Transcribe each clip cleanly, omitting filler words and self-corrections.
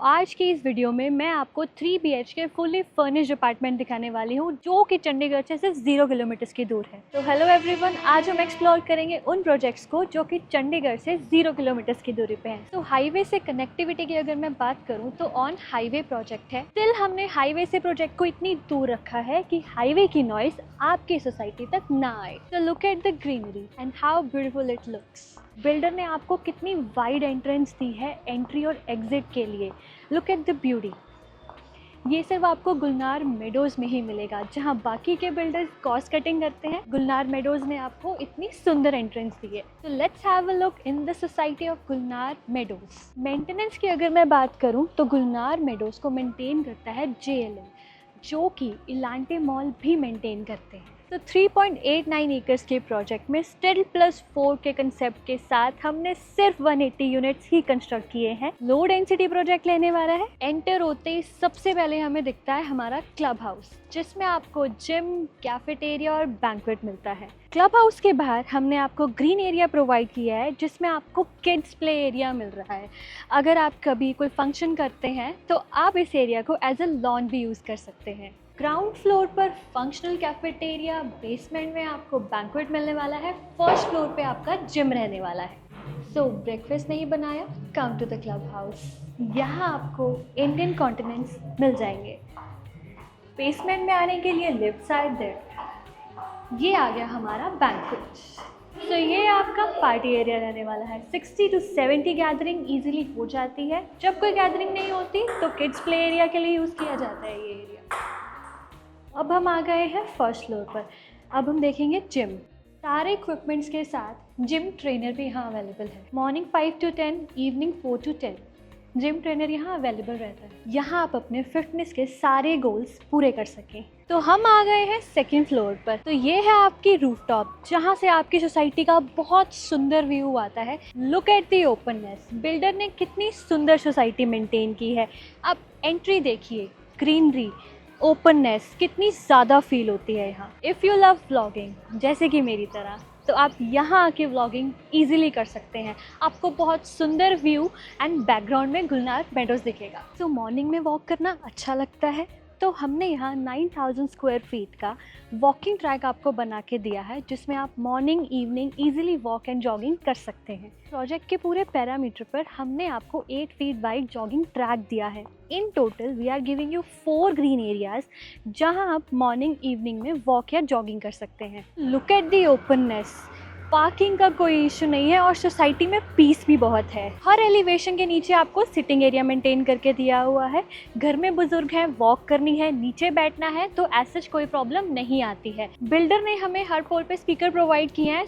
आज की इस वीडियो में मैं आपको 3 BHK फुली फर्निश्ड अपार्टमेंट दिखाने वाली हूँ जो कि चंडीगढ़ से सिर्फ 0 किलोमीटर की दूर है। तो हेलो एवरीवन, आज हम एक्सप्लोर करेंगे उन प्रोजेक्ट्स को जो कि चंडीगढ़ से 0 किलोमीटर की दूरी पे हैं। तो हाईवे से कनेक्टिविटी की अगर मैं बात करूँ तो ऑन हाईवे प्रोजेक्ट है। स्टिल हमने हाईवे से प्रोजेक्ट को इतनी दूर रखा है कि हाईवे की नॉइस आपकी सोसाइटी तक ना आए। तो look at the greenery and how beautiful it looks. Builder ने आपको कितनी वाइड एंट्रेंस दी है एंट्री और एग्जिट के लिए। Look at the beauty. ये सिर्फ आपको गुलनार मेडोज में ही मिलेगा, जहां बाकी के बिल्डर्स कॉस्ट कटिंग करते हैं। गुलनार मेडोज ने आपको इतनी सुंदर एंट्रेंस दी है। तो let's have a look in the society of Gulnar meadows. Maintenance की अगर मैं बात करूं तो गुलनार मेडोज को मेंटेन करता है JLL, जो कि इलांटे मॉल भी मेंटेन करते हैं। तो 3.89 एकर्स के प्रोजेक्ट में स्टिल प्लस 4 के कंसेप्ट के साथ हमने सिर्फ 180 यूनिट्स ही कंस्ट्रक्ट किए हैं। लो डेंसिटी प्रोजेक्ट लेने वाला है। एंटर होते ही सबसे पहले हमें दिखता है हमारा क्लब हाउस, जिसमें आपको जिम, कैफेटेरिया और बैंक्वेट मिलता है। क्लब हाउस के बाहर हमने आपको ग्रीन एरिया प्रोवाइड किया है, जिसमें आपको किड्स प्ले एरिया मिल रहा है। अगर आप कभी कोई फंक्शन करते हैं तो आप इस एरिया को एज अ लॉन भी यूज़ कर सकते हैं। ग्राउंड फ्लोर पर फंक्शनल कैफेटेरिया, बेसमेंट में आपको बैंक्वेट मिलने वाला है, फर्स्ट फ्लोर पे आपका जिम रहने वाला है। सो ब्रेकफास्ट नहीं बनाया, come to the club house. यहाँ आपको इंडियन कॉन्टिनेंट्स मिल जाएंगे। बेसमेंट में आने के लिए लेफ्ट साइड देयर ये आ गया हमारा बैंक्वेट। तो ये आपका पार्टी एरिया रहने वाला है। 60 to 70 गैदरिंग ईजिली हो जाती है। जब कोई गैदरिंग नहीं होती तो किड्स प्ले एरिया के लिए यूज़ किया जाता है ये एरिया। अब हम आ गए हैं फर्स्ट फ्लोर पर। अब हम देखेंगे जिम। सारे इक्विपमेंट्स के साथ जिम ट्रेनर भी यहाँ अवेलेबल है। Morning 5 to 10, evening 4 to 10 gym trainer यहाँ अवेलेबल रहता है। यहाँ आप अपने फिटनेस के सारे गोल्स पूरे कर सकें। तो हम आ गए हैं सेकंड फ्लोर पर। तो ये है आपकी रूफटॉप, जहाँ से आपकी सोसाइटी का बहुत सुंदर व्यू आता है। Look at the openness. Builder ने कितनी सुंदर सोसाइटी मेंटेन की है। आप एंट्री देखिए, ग्रीनरी, ओपननेस कितनी ज़्यादा फील होती है यहाँ। इफ़ यू लव व्लॉगिंग जैसे कि मेरी तरह, तो आप यहाँ आके व्लॉगिंग इजीली कर सकते हैं। आपको बहुत सुंदर व्यू एंड बैकग्राउंड में गुलनार मेडोज दिखेगा। तो मॉर्निंग में वॉक करना अच्छा लगता है, तो हमने यहाँ 9000 स्क्वायर फीट का वॉकिंग ट्रैक आपको बना के दिया है, जिसमें आप morning evening easily walk and jogging कर सकते हैं। प्रोजेक्ट के पूरे पैरामीटर पर हमने आपको 8 फीट वाइड जॉगिंग ट्रैक दिया है। In total we are giving you 4 green areas, जहां आप मॉर्निंग इवनिंग में वॉक या जॉगिंग कर सकते हैं। Look at the openness. Parking का कोई इशू नहीं है और सोसाइटी में पीस भी बहुत है। हर एलिवेशन के नीचे आपको सिटिंग एरिया मेंटेन करके दिया हुआ है। घर में बुजुर्ग हैं, वॉक करनी है, नीचे बैठना है, तो ऐसा कोई प्रॉब्लम नहीं आती है। बिल्डर ने हमें हर फ्लोर पे स्पीकर प्रोवाइड किए हैं।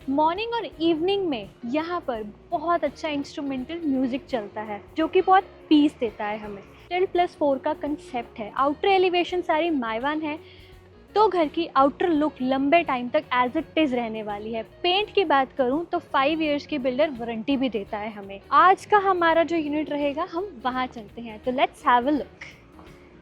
मॉर्निंग और इवनिंग में यहाँ पर बहुत अच्छा इंस्ट्रूमेंटल म्यूजिक चलता है, जो कि बहुत पीस देता है हमें। स्टिल प्लस 4 का कंसेप्ट है। आउटर एलिवेशन सारी माइवान है, तो घर की आउटर लुक लंबे टाइम तक एज इट इज रहने वाली है। पेंट की बात करूं तो 5 इयर्स की बिल्डर वारंटी भी देता है हमें। आज का हमारा जो यूनिट रहेगा, हम वहां चलते हैं। तो लेट्स हैव अ लुक,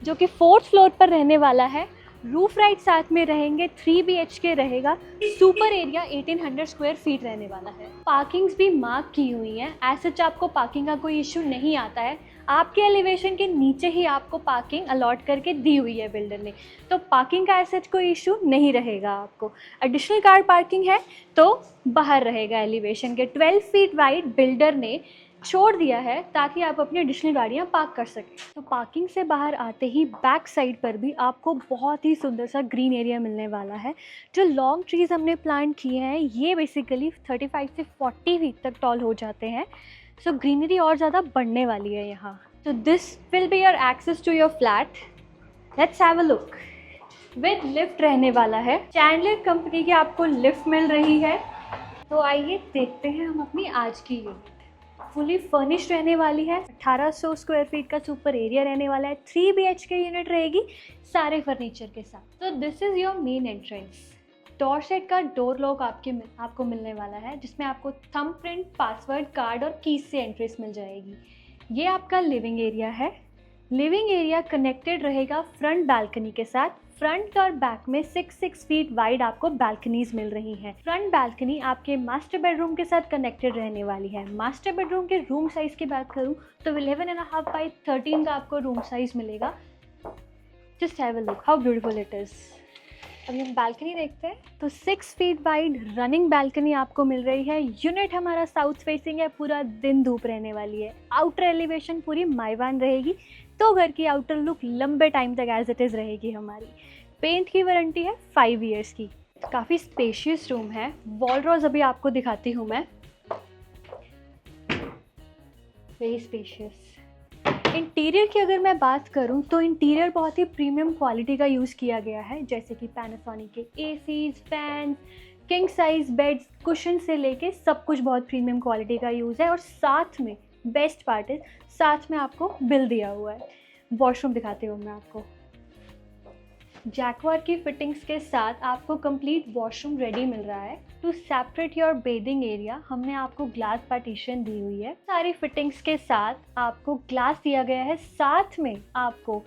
जो कि 4th फ्लोर पर रहने वाला है। रूफ राइट साथ में रहेंगे, 3 BHK रहेगा। सुपर एरिया 1800 स्क्वायर फीट रहने वाला है। पार्किंग्स भी मार्क की हुई हैं। एज सच आपको पार्किंग का कोई इशू नहीं आता है। आपके एलिवेशन के नीचे ही आपको पार्किंग अलॉट करके दी हुई है बिल्डर ने, तो पार्किंग का एज सच कोई इशू नहीं रहेगा आपको। एडिशनल कार पार्किंग है तो बाहर रहेगा एलिवेशन के। 12 फीट वाइड बिल्डर ने छोड़ दिया है ताकि आप अपनी एडिशनल गाड़ियाँ पार्क कर सकें। तो पार्किंग से बाहर आते ही बैक साइड पर भी आपको बहुत ही सुंदर सा ग्रीन एरिया मिलने वाला है। जो लॉन्ग ट्रीज हमने प्लांट किए हैं, ये बेसिकली 35 से 40 फीट तक टॉल हो जाते हैं। सो ग्रीनरी और ज़्यादा बढ़ने वाली है यहाँ। तो this will be your access to your flat. Let's have a look. With lift रहने वाला है। चैंडलर कंपनी की आपको लिफ्ट मिल रही है। तो आइए देखते हैं हम अपनी आज की यूनिट। फुली फर्निश्ड रहने वाली है। 1800 स्क्वायर फीट का सुपर एरिया रहने वाला है। 3 BHK यूनिट रहेगी सारे फर्नीचर के साथ। तो this is your main entrance. Door set का डोर लॉक आपको मिलने वाला है, जिसमें आपको थंब प्रिंट, पासवर्ड, कार्ड और कीज से एंट्रेंस मिल जाएगी। ये आपका लिविंग एरिया है। लिविंग एरिया कनेक्टेड रहेगा फ्रंट बालकनी के साथ। फ्रंट और बैक में 6 फीट वाइड आपको बालकनीज मिल रही हैं। फ्रंट बालकनी आपके मास्टर बेडरूम के साथ कनेक्टेड रहने वाली है। मास्टर बेडरूम के रूम साइज की बात करूं तो 11.5 बाई 13 का आपको रूम साइज मिलेगा। Just have a look how beautiful it is. अभी हम बालकनी देखते हैं तो 6 फीट वाइड रनिंग बालकनी आपको मिल रही है। यूनिट हमारा साउथ फेसिंग है, पूरा दिन धूप रहने वाली है। आउटर एलिवेशन पूरी माइवान रहेगी, तो घर की आउटर लुक लंबे टाइम तक एज इट इज़ रहेगी हमारी। पेंट की वारंटी है 5 ईयर्स की। काफ़ी स्पेशियस रूम है। वॉल ड्रॉज अभी आपको दिखाती हूँ मैं। Very spacious. इंटीरियर की अगर मैं बात करूं तो इंटीरियर बहुत ही प्रीमियम क्वालिटी का यूज़ किया गया है, जैसे कि पैनासोनिक के ACs, fan, king size beds, cushion से लेके सब कुछ बहुत प्रीमियम क्वालिटी का यूज़ है। और साथ में बेस्ट पार्ट है, साथ में आपको बिल दिया हुआ है। वॉशरूम दिखाती हूँ मैं आपको। जैक्वार की फिटिंग्स के साथ आपको कंप्लीट वॉशरूम रेडी मिल रहा है। To separate your bathing area हमने आपको ग्लास पार्टीशन दी हुई है। सारी फिटिंग्स के साथ आपको ग्लास दिया गया है, साथ में आपको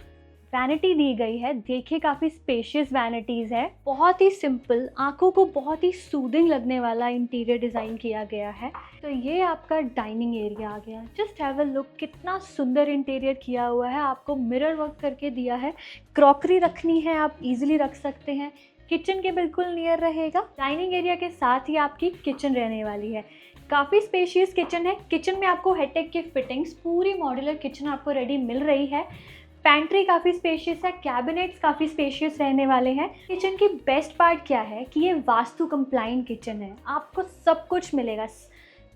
वैनिटी दी गई है। देखिए काफ़ी स्पेशियस वैनिटीज़ है। बहुत ही सिंपल, आंखों को बहुत ही सूदिंग लगने वाला इंटीरियर डिज़ाइन किया गया है। तो ये आपका डाइनिंग एरिया आ गया। जस्ट हैव अ लुक, कितना सुंदर इंटीरियर किया हुआ है। आपको मिरर वर्क करके दिया है। क्रॉकरी रखनी है आप इजीली रख सकते हैं। किचन के बिल्कुल नियर रहेगा। डाइनिंग एरिया के साथ ही आपकी किचन रहने वाली है। काफ़ी स्पेशियस किचन है। किचन में आपको हेटेक की फिटिंग्स, पूरी मॉड्यूलर किचन आपको रेडी मिल रही है। पैंट्री काफ़ी स्पेशियस है। कैबिनेट्स काफ़ी स्पेशियस रहने वाले हैं। किचन की बेस्ट पार्ट क्या है कि ये वास्तु कंप्लाइंट किचन है। आपको सब कुछ मिलेगा,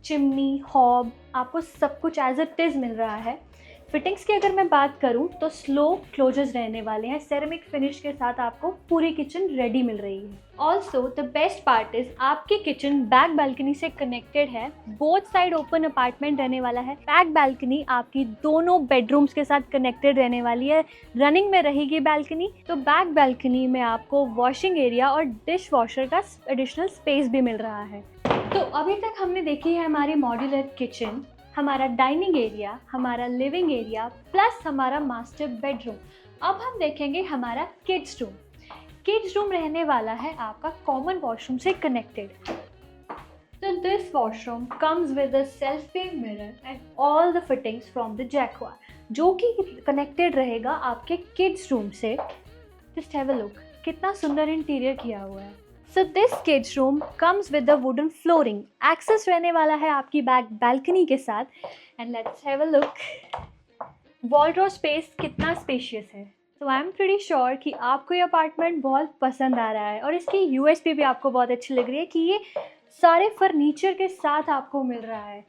चिमनी, हॉब, आपको सब कुछ एज इट इज़ मिल रहा है। फिटिंग्स की अगर मैं बात करूं तो स्लो क्लोजर्स रहने वाले हैं। सेरेमिक फिनिश के साथ आपको पूरी किचन रेडी मिल रही है। Also the best part is आपकी किचन बैक बालकनी से कनेक्टेड है। बोथ साइड ओपन अपार्टमेंट रहने वाला है। बैक बालकनी आपकी दोनों बेडरूम्स के साथ कनेक्टेड रहने वाली है। रनिंग में रहेगी बालकनी। तो बैक बालकनी में आपको वॉशिंग एरिया और डिश वॉशर का एडिशनल स्पेस भी मिल रहा है। तो अभी तक हमने देखी है हमारी मॉड्यूलर किचन, हमारा डाइनिंग एरिया, हमारा लिविंग एरिया प्लस हमारा मास्टर बेडरूम। अब हम देखेंगे हमारा किड्स रूम। किड्स रूम रहने वाला है आपका कॉमन वॉशरूम से कनेक्टेड। तो this washroom comes with a selfie mirror and all the fittings from the जैक्वार, जो कि कनेक्टेड रहेगा आपके किड्स रूम से। जस्ट हैव अ लुक, कितना सुंदर इंटीरियर किया हुआ है। So this kids room comes with the wooden flooring. Access रहने वाला है आपकी बैक बालकनी के साथ। And let's have a look. Wardrobe space कितना स्पेशियस है। So I am pretty sure कि आपको ये अपार्टमेंट बहुत पसंद आ रहा है और इसकी USP भी आपको बहुत अच्छी लग रही है कि ये सारे फर्नीचर के साथ आपको मिल रहा है।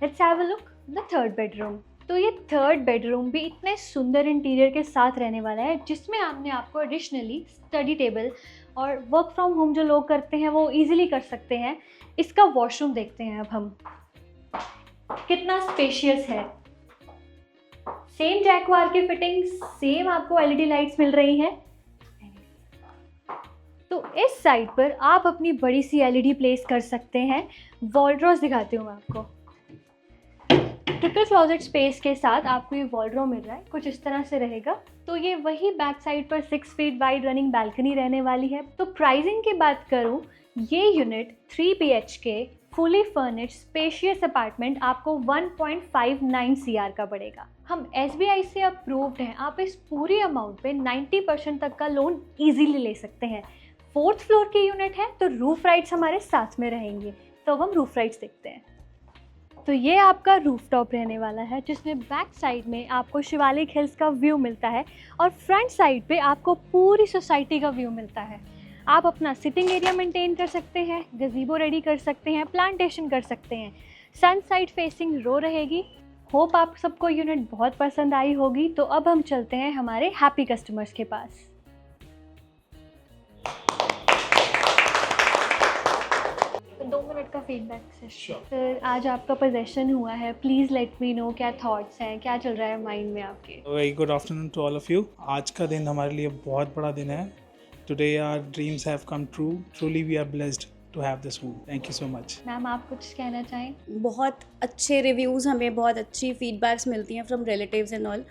Let's have a look the third bedroom. तो ये थर्ड बेडरूम भी इतने सुंदर इंटीरियर के साथ रहने वाला है, जिसमें हमने आपको एडिशनली स्टडी टेबल और वर्क फ्रॉम होम जो लोग करते हैं वो इजीली कर सकते हैं। इसका वॉशरूम देखते हैं अब हम, कितना स्पेशियस है। सेम जैक्वार की फिटिंग, सेम आपको LED लाइट्स मिल रही हैं। तो इस साइड पर आप अपनी बड़ी सी LED प्लेस कर सकते हैं। वॉलड्रॉस दिखाती हूँ मैं आपको। ट्रिपल क्लोजेट स्पेस के साथ आपको ये वॉलड्रॉ मिल रहा है, कुछ इस तरह से रहेगा। तो ये वही बैक साइड पर 6 फीट वाइड रनिंग बालकनी रहने वाली है। तो प्राइसिंग की बात करूँ, ये unit 3 BHK fully furnished spacious apartment आपको 1.59 CR का पड़ेगा। हम SBI से अप्रूव्ड हैं। आप इस पूरी अमाउंट पे 90% तक का लोन इजीली ले सकते हैं। 4th फ्लोर की यूनिट है तो रूफ राइट्स हमारे साथ में रहेंगे। तो अब हम रूफ राइट्स देखते हैं। तो ये आपका रूफटॉप रहने वाला है, जिसमें बैक साइड में आपको शिवालिक हिल्स का व्यू मिलता है और फ्रंट साइड पे आपको पूरी सोसाइटी का व्यू मिलता है। आप अपना सिटिंग एरिया मेंटेन कर सकते हैं, गज़ीबो रेडी कर सकते हैं, प्लांटेशन कर सकते हैं। सन साइड फेसिंग रो रहेगी। होप आप सबको यूनिट बहुत पसंद आई होगी। तो अब हम चलते हैं हमारे हैप्पी कस्टमर्स के पास। 2 मिनट का फीडबैक सेशन। सर, आज आपका पोजेशन हुआ है, प्लीज़ लेट मी नो क्या थॉट्स हैं, क्या चल रहा है माइंड में आपके। Very good afternoon to all of you. आज का दिन हमारे लिए बहुत बड़ा दिन है। Today our dreams have come true. Truly we are blessed to have this home. Thank you so much. Ma'am, आप कुछ कहना चाहें? बहुत अच्छे रिव्यूज़, हमें बहुत अच्छी फीडबैक्स मिलती हैं from relatives and all.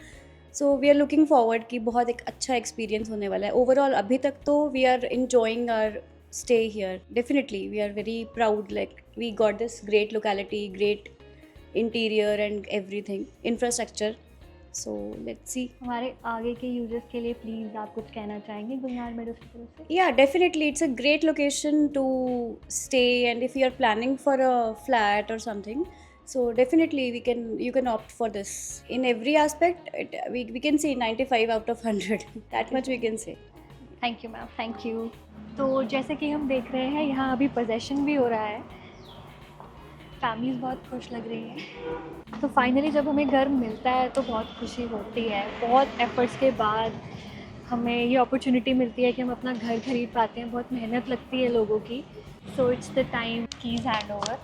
So we are looking forward कि बहुत एक अच्छा एक्सपीरियंस होने वाला है ओवरऑल। अभी तक तो we are enjoying our stay here. Definitely, we are very proud. Like we got this great locality, great interior and everything, infrastructure. So let's see. हमारे आगे के यूजर्स के लिए प्लीज़ आप कुछ कहना चाहेंगे गुलनार मेडोज की तरफ से? Yeah, definitely, it's a great location to stay, and if you are planning for a flat or something, so definitely you can opt for this. In every aspect, we can say 95 out of 100. That much we can say. Thank you ma'am, thank you. तो जैसे कि हम देख रहे हैं यहाँ अभी possession भी हो रहा है, फैमिलीज़ बहुत खुश लग रही हैं। तो फाइनली जब हमें घर मिलता है तो बहुत खुशी होती है। बहुत एफर्ट्स के बाद हमें ये अपॉर्चुनिटी मिलती है कि हम अपना घर खरीद पाते हैं। बहुत मेहनत लगती है लोगों की। So it's the time keys hand over.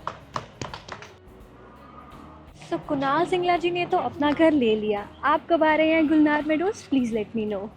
तो कुणाल सिंगला जी ने तो अपना घर ले लिया, आप कब आ रहे हैं Gulnar meadows? Please let me no.